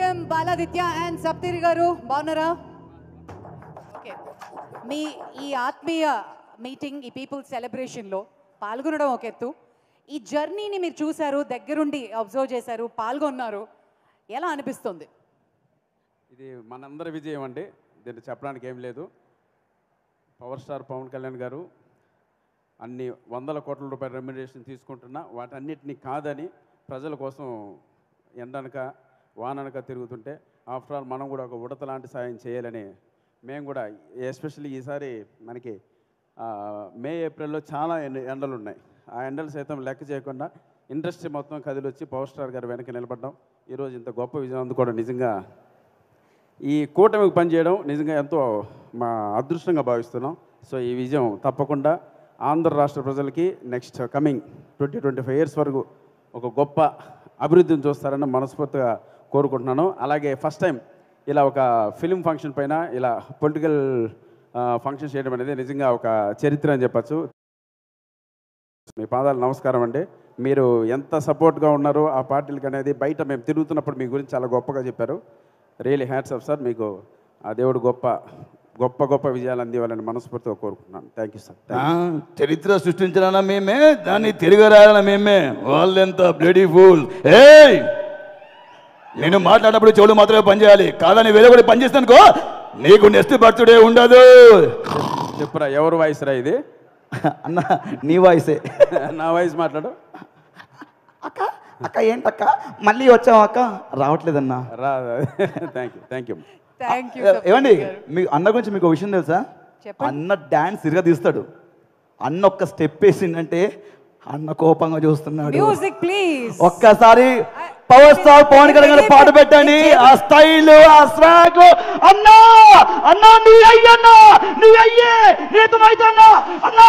Welcome Baladitya and Saptagiri గారు, బాగున్నారా? Okay, మీ ఈ ఆత్మీయ మీటింగ్, ఈ పీపుల్ సెలబ్రేషన్లో పాల్గొనడం ఒక ఎత్తు, ఈ జర్నీని మీరు చూశారు, దగ్గరుండి అబ్జర్వ్ చేశారు, పాల్గొన్నారు, ఎలా అనిపిస్తుంది? ఇది మనందరి విజయం అండి, దీన్ని చెప్పడానికి ఏం లేదు. పవర్ స్టార్ పవన్ కళ్యాణ్ గారు అన్ని వందల కోట్ల రూపాయల రెమ్యునరేషన్ తీసుకుంటున్నా వాటన్నిటిని కాదని ప్రజల కోసం ఎండనక వాననక తిరుగుతుంటే ఆఫ్టర్ ఆల్ మనం కూడా ఒక ఉడత లాంటి సాయం చేయాలని మేము కూడా, ఎస్పెషల్లీ ఈసారి మనకి మే ఏప్రిల్లో చాలా ఎండలు ఉన్నాయి. ఆ ఎండలు సైతం లెక్క చేయకుండా ఇండస్ట్రీ మొత్తం కదిలొచ్చి పవర్ స్టార్ గారు వెనక నిలబడ్డాం. ఈరోజు ఇంత గొప్ప విజయం అందుకోవడం నిజంగా, ఈ కూటమికి పనిచేయడం నిజంగా ఎంతో మా అదృష్టంగా భావిస్తున్నాం. సో ఈ విజయం తప్పకుండా ఆంధ్ర రాష్ట్ర ప్రజలకి నెక్స్ట్ కమింగ్ 20-25 ఇయర్స్ వరకు ఒక గొప్ప అభివృద్ధిని చూస్తారని మనస్ఫూర్తిగా కోరుకుంటున్నాను. అలాగే ఫస్ట్ టైం ఇలా ఒక ఫిలిం ఫంక్షన్ పైన ఇలా పొలిటికల్ ఫంక్షన్ చేయడం అనేది నిజంగా ఒక చరిత్ర అని చెప్పచ్చు. మీ పాదాలు నమస్కారం అండి. మీరు ఎంత సపోర్ట్గా ఉన్నారో ఆ పార్టీలకి అనేది బయట మేము తిరుగుతున్నప్పుడు మీ గురించి చాలా గొప్పగా చెప్పారు. Really hats off sir. మీకు ఆ దేవుడు గొప్ప గొప్ప గొప్ప విజయాలు అందివ్వాలని మనస్ఫూర్తిగా కోరుకుంటున్నాను. Thank you sir. చరిత్ర సృష్టించాలన్నా మేమే, దాన్ని తిరగరాయాలన్నా మేమే. వాళ్ళెంత బ్లడీ ఫూల్. నేను మాట్లాడినప్పుడు చెవులు మాత్రమే పనిచేయాలి, కాదని వేరే కూడా పనిచేస్తానుకో నీకు నెక్స్ట్ బర్త్డే ఉండదు. చెప్పురా, ఎవరు వాయిస్ రా ఇది? అన్న నీ వాయిసే. నా వాయిస్ మాట్లాడు. అక్క అక్క ఏంటక్క మళ్ళీ వచ్చావు అక్క? రావట్లేదన్నా. రా. Thank you. ఏమండి, మీ అన్న గురించి మీకు విషయం తెలుసా? అన్న డాన్స్ తిరిగా తీస్తాడు. అన్న ఒక్క స్టెప్ వేసిందంటే అన్న కోపంగా చూస్తున్నాడు. ఒక్కసారి పవర్ స్టార్ పవన్ కళ్యాణ్ పాట పెట్టండి. ఆ స్టైల్, ఆ స్వాగ్. అన్నా అన్నా నీ అయ్యన్నా, నీ అయ్యే నీతమైతే అన్నా అన్నా.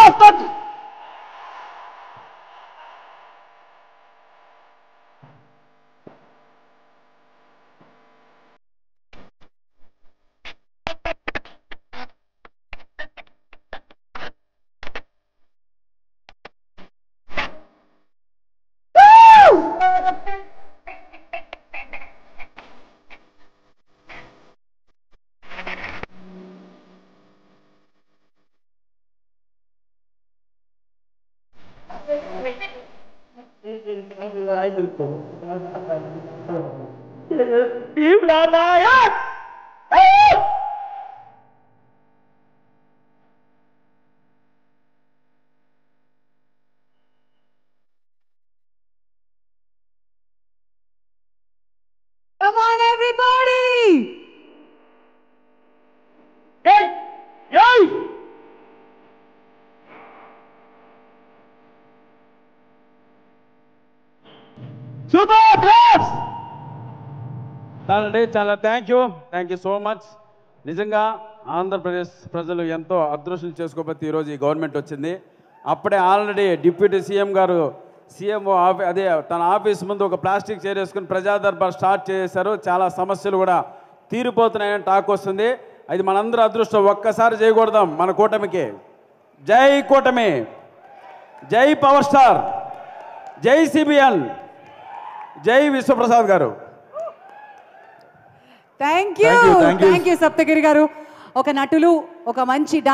Come on, everybody! చాలా థ్యాంక్ యూ సో మచ్. నిజంగా ఆంధ్రప్రదేశ్ ప్రజలు ఎంతో అదృష్టం చేసుకోబోతే ఈరోజు ఈ గవర్నమెంట్ వచ్చింది. అప్పుడే ఆల్రెడీ డిప్యూటీ సీఎం గారు అదే తన ఆఫీస్ ముందు ఒక ప్లాస్టిక్ చైర్ వేసుకుని ప్రజా దర్బార్ స్టార్ట్ చేశారు. చాలా సమస్యలు కూడా తీరిపోతున్నాయని టాక్ వస్తుంది. అది మనందరూ అదృష్టం. ఒక్కసారి చేయకూడదాం మన కూటమికి. జై కూటమి, జై పవర్ స్టార్, జై సిబిఎన్, జై విశ్వప్రసాద్ గారు. థ్యాంక్ యూ సప్తగిరి గారు. ఒక నటులు, ఒక మంచి డాన్స్